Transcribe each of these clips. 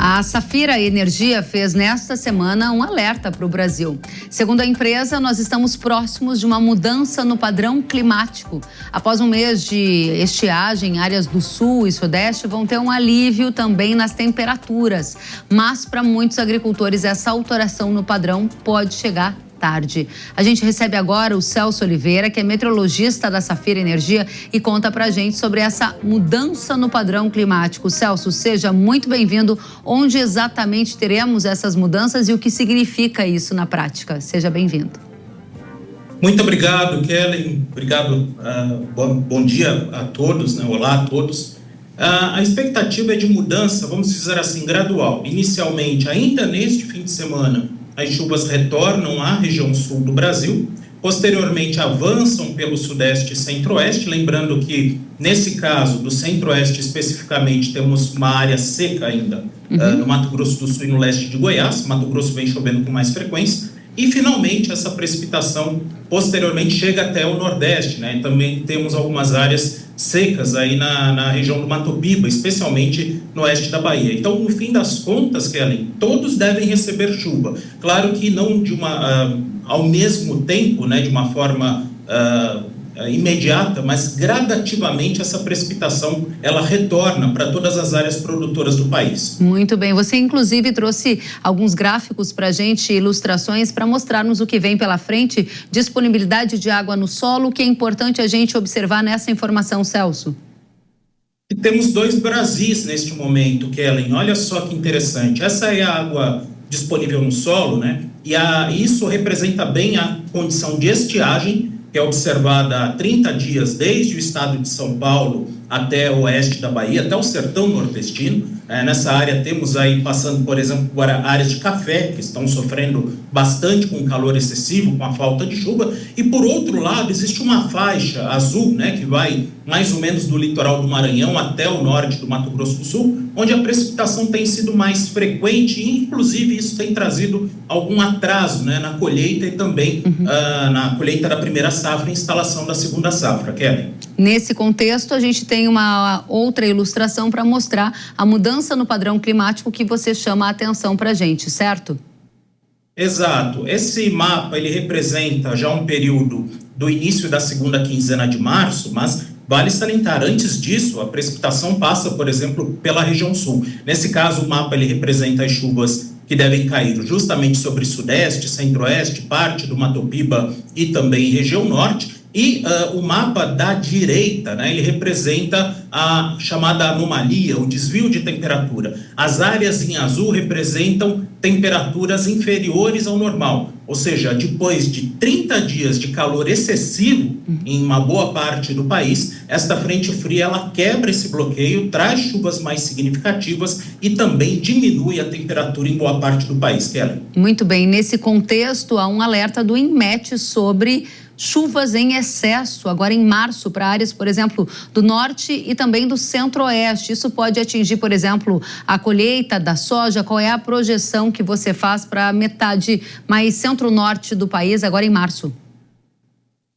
A Safira Energia fez nesta semana um alerta para o Brasil. Segundo a empresa, nós estamos próximos de uma mudança no padrão climático. Após um mês de estiagem, áreas do sul e sudeste vão ter um alívio também nas temperaturas. Mas para muitos agricultores, essa alteração no padrão pode chegar tarde. A gente recebe agora o Celso Oliveira, que é meteorologista da Safira Energia e conta pra gente sobre essa mudança no padrão climático. Celso, seja muito bem-vindo. Onde exatamente teremos essas mudanças e o que significa isso na prática? Seja bem-vindo. Muito obrigado, Kellen. Obrigado. Bom dia a todos, né? Olá a todos. A expectativa é de mudança, vamos dizer assim, gradual. Inicialmente, ainda neste fim de semana, as chuvas retornam à região sul do Brasil, posteriormente avançam pelo sudeste e centro-oeste, lembrando que, nesse caso, do centro-oeste especificamente, temos uma área seca ainda no Mato Grosso do Sul e no leste de Goiás. Mato Grosso vem chovendo com mais frequência. E, finalmente, essa precipitação, posteriormente, chega até o nordeste, né? Também temos algumas áreas secas aí na região do Mato Piba, especialmente no oeste da Bahia. Então, no fim das contas, Kellen, todos devem receber chuva. Claro que não ao mesmo tempo, né, de uma forma imediata, mas gradativamente essa precipitação ela retorna para todas as áreas produtoras do país. Muito bem, você inclusive trouxe alguns gráficos para a gente, ilustrações para mostrar-nos o que vem pela frente, disponibilidade de água no solo, o que é importante a gente observar nessa informação, Celso? E temos dois Brasis neste momento, Kellen, olha só que interessante, essa é a água disponível no solo, né? E isso representa bem a condição de estiagem, que é observada há 30 dias, desde o estado de São Paulo até o oeste da Bahia, até o sertão nordestino. Nessa área temos aí, passando, por exemplo, por áreas de café, que estão sofrendo bastante com o calor excessivo, com a falta de chuva. E, por outro lado, existe uma faixa azul, né, que vai mais ou menos do litoral do Maranhão até o norte do Mato Grosso do Sul, onde a precipitação tem sido mais frequente e, inclusive, isso tem trazido algum atraso, né, na colheita e também na colheita da primeira safra e instalação da segunda safra, Kellen. Nesse contexto, a gente tem uma outra ilustração para mostrar a mudança no padrão climático que você chama a atenção para a gente, certo? Exato. Esse mapa, ele representa já um período do início da segunda quinzena de março, mas vale salientar, antes disso, a precipitação passa, por exemplo, pela região sul. Nesse caso, o mapa ele representa as chuvas que devem cair justamente sobre sudeste, centro-oeste, parte do Mato Piba e também região norte. E o mapa da direita, né, ele representa a chamada anomalia, o desvio de temperatura. As áreas em azul representam temperaturas inferiores ao normal, ou seja, depois de 30 dias de calor excessivo em uma boa parte do país, esta frente fria ela quebra esse bloqueio, traz chuvas mais significativas e também diminui a temperatura em boa parte do país, Kellen. Muito bem, nesse contexto há um alerta do INMET sobre chuvas em excesso, agora em março, para áreas, por exemplo, do norte e também do centro-oeste. Isso pode atingir, por exemplo, a colheita da soja. Qual é a projeção que você faz para a metade mais centro-norte do país, agora em março?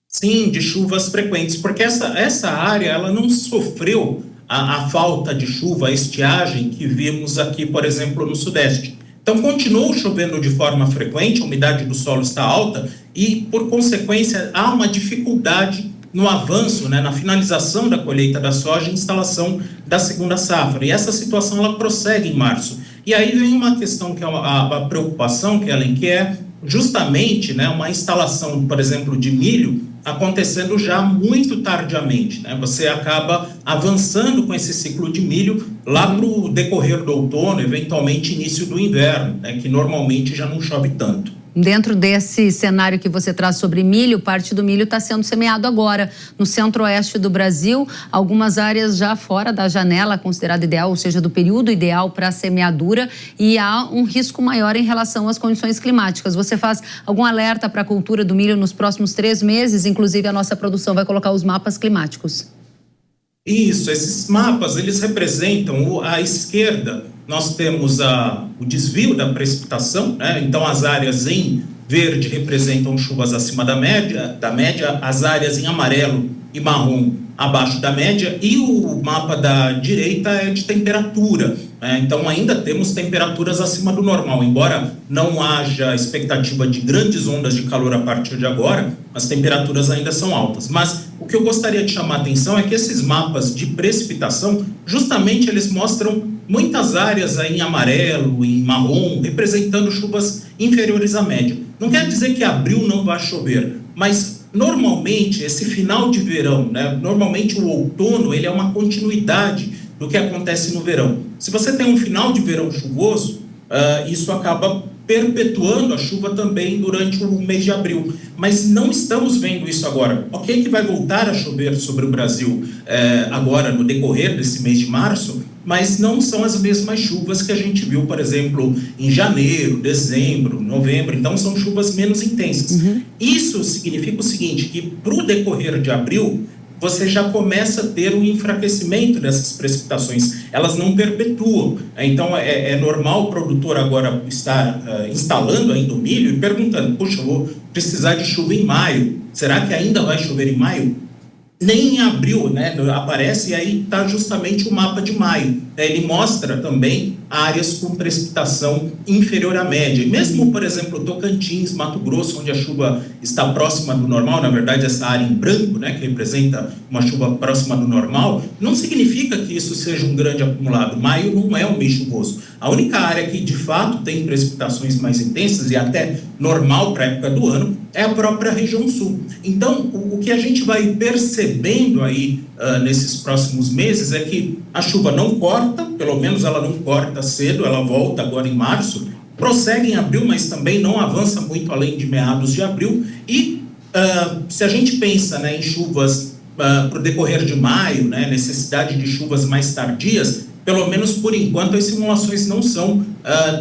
Sim, de chuvas frequentes, porque essa área ela não sofreu a falta de chuva, a estiagem que vimos aqui, por exemplo, no sudeste. Então, continuou chovendo de forma frequente, a umidade do solo está alta e, por consequência, há uma dificuldade no avanço, né, na finalização da colheita da soja e instalação da segunda safra. E essa situação ela prossegue em março. E aí vem uma questão que é a preocupação, Kellen, que é justamente, né, uma instalação, por exemplo, de milho acontecendo já muito tardiamente, né? Você acaba avançando com esse ciclo de milho lá para o decorrer do outono, eventualmente início do inverno, né, que normalmente já não chove tanto. Dentro desse cenário que você traz sobre milho, parte do milho está sendo semeado agora no centro-oeste do Brasil, algumas áreas já fora da janela considerada ideal, ou seja, do período ideal para a semeadura, e há um risco maior em relação às condições climáticas. Você faz algum alerta para a cultura do milho nos próximos 3 meses? Inclusive, a nossa produção vai colocar os mapas climáticos. Isso, esses mapas, eles representam à esquerda, nós temos o desvio da precipitação, né? Então as áreas em verde representam chuvas acima da média, as áreas em amarelo e marrom abaixo da média, e o mapa da direita é de temperatura. Então ainda temos temperaturas acima do normal, embora não haja expectativa de grandes ondas de calor a partir de agora, as temperaturas ainda são altas. Mas o que eu gostaria de chamar a atenção é que esses mapas de precipitação, justamente eles mostram muitas áreas aí em amarelo, em marrom, representando chuvas inferiores à média. Não quer dizer que abril não vai chover, mas normalmente esse final de verão, normalmente o outono, ele é uma continuidade do que acontece no verão. Se você tem um final de verão chuvoso, isso acaba perpetuando a chuva também durante o mês de abril. Mas não estamos vendo isso agora. Ok que vai voltar a chover sobre o Brasil agora no decorrer desse mês de março, mas não são as mesmas chuvas que a gente viu, por exemplo, em janeiro, dezembro, novembro. Então são chuvas menos intensas. Isso significa o seguinte, que para o decorrer de abril, você já começa a ter um enfraquecimento dessas precipitações. Elas não perpetuam. Então, é normal o produtor agora estar instalando ainda o milho e perguntando, puxa, eu vou precisar de chuva em maio. Será que ainda vai chover em maio? Nem em abril, aparece, e aí está justamente o mapa de maio. Ele mostra também áreas com precipitação inferior à média. E mesmo, por exemplo, Tocantins, Mato Grosso, onde a chuva está próxima do normal, na verdade essa área em branco, que representa uma chuva próxima do normal, não significa que isso seja um grande acumulado. Maio não é um mês chuvoso. A única área que de fato tem precipitações mais intensas e até normal para a época do ano é a própria região sul. Então, o que a gente vai percebendo aí nesses próximos meses é que a chuva não corta, pelo menos ela não corta cedo, ela volta agora em março, prossegue em abril, mas também não avança muito além de meados de abril. E se a gente pensa em chuvas para o decorrer de maio, necessidade de chuvas mais tardias, pelo menos por enquanto as simulações não são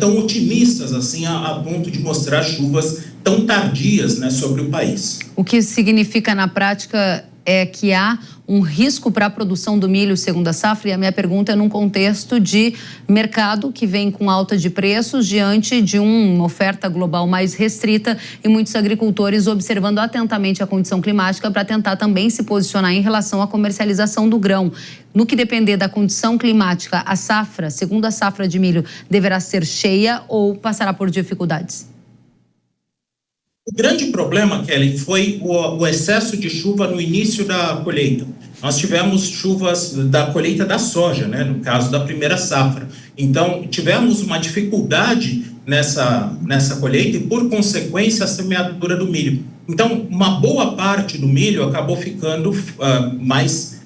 tão otimistas assim a ponto de mostrar chuvas tão tardias sobre o país. O que significa na prática é que há um risco para a produção do milho segundo a safra, e a minha pergunta é num contexto de mercado que vem com alta de preços diante de uma oferta global mais restrita e muitos agricultores observando atentamente a condição climática para tentar também se posicionar em relação à comercialização do grão. No que depender da condição climática, a safra, segundo a safra de milho, deverá ser cheia ou passará por dificuldades? O grande problema, Kelly, foi o excesso de chuva no início da colheita. Nós tivemos chuvas da colheita da soja, no caso da primeira safra. Então, tivemos uma dificuldade nessa colheita e, por consequência, a semeadura do milho. Então, uma boa parte do milho acabou ficando mais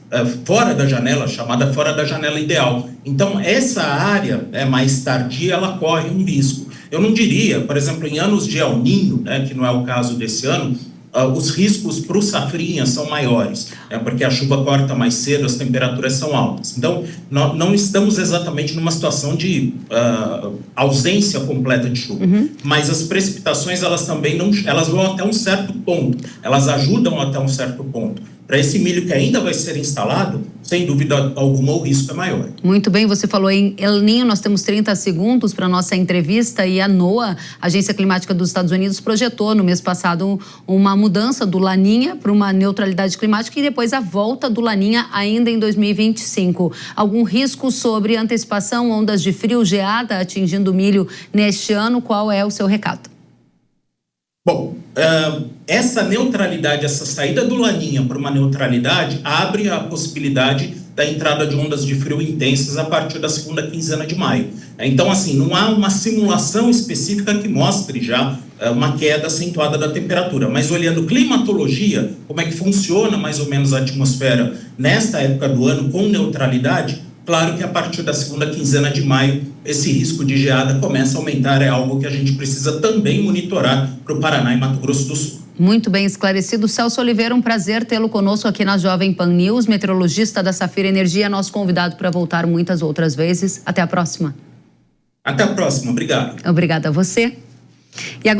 fora da janela, chamada fora da janela ideal. Então, essa área mais tardia, ela corre um risco. Eu não diria, por exemplo, em anos de El Niño, que não é o caso desse ano, os riscos para o safrinha são maiores, porque a chuva corta mais cedo, as temperaturas são altas. Então, não estamos exatamente numa situação de ausência completa de chuva, mas as precipitações, elas também elas vão até um certo ponto, elas ajudam até um certo ponto. Para esse milho que ainda vai ser instalado, sem dúvida alguma, o risco é maior. Muito bem, você falou em El Niño, nós temos 30 segundos para a nossa entrevista e a NOAA, a Agência Climática dos Estados Unidos, projetou no mês passado uma mudança do Laninha para uma neutralidade climática e depois a volta do Laninha ainda em 2025. Algum risco sobre antecipação, ondas de frio, geada atingindo o milho neste ano? Qual é o seu recado? Bom, essa neutralidade, essa saída do Laninha para uma neutralidade abre a possibilidade da entrada de ondas de frio intensas a partir da segunda quinzena de maio. Então, assim, não há uma simulação específica que mostre já uma queda acentuada da temperatura, mas olhando climatologia, como é que funciona mais ou menos a atmosfera nesta época do ano com neutralidade, claro que a partir da segunda quinzena de maio, esse risco de geada começa a aumentar, é algo que a gente precisa também monitorar para o Paraná e Mato Grosso do Sul. Muito bem esclarecido. Celso Oliveira, um prazer tê-lo conosco aqui na Jovem Pan News, meteorologista da Safira Energia, nosso convidado para voltar muitas outras vezes. Até a próxima. Até a próxima, obrigado. Obrigada a você. E agora...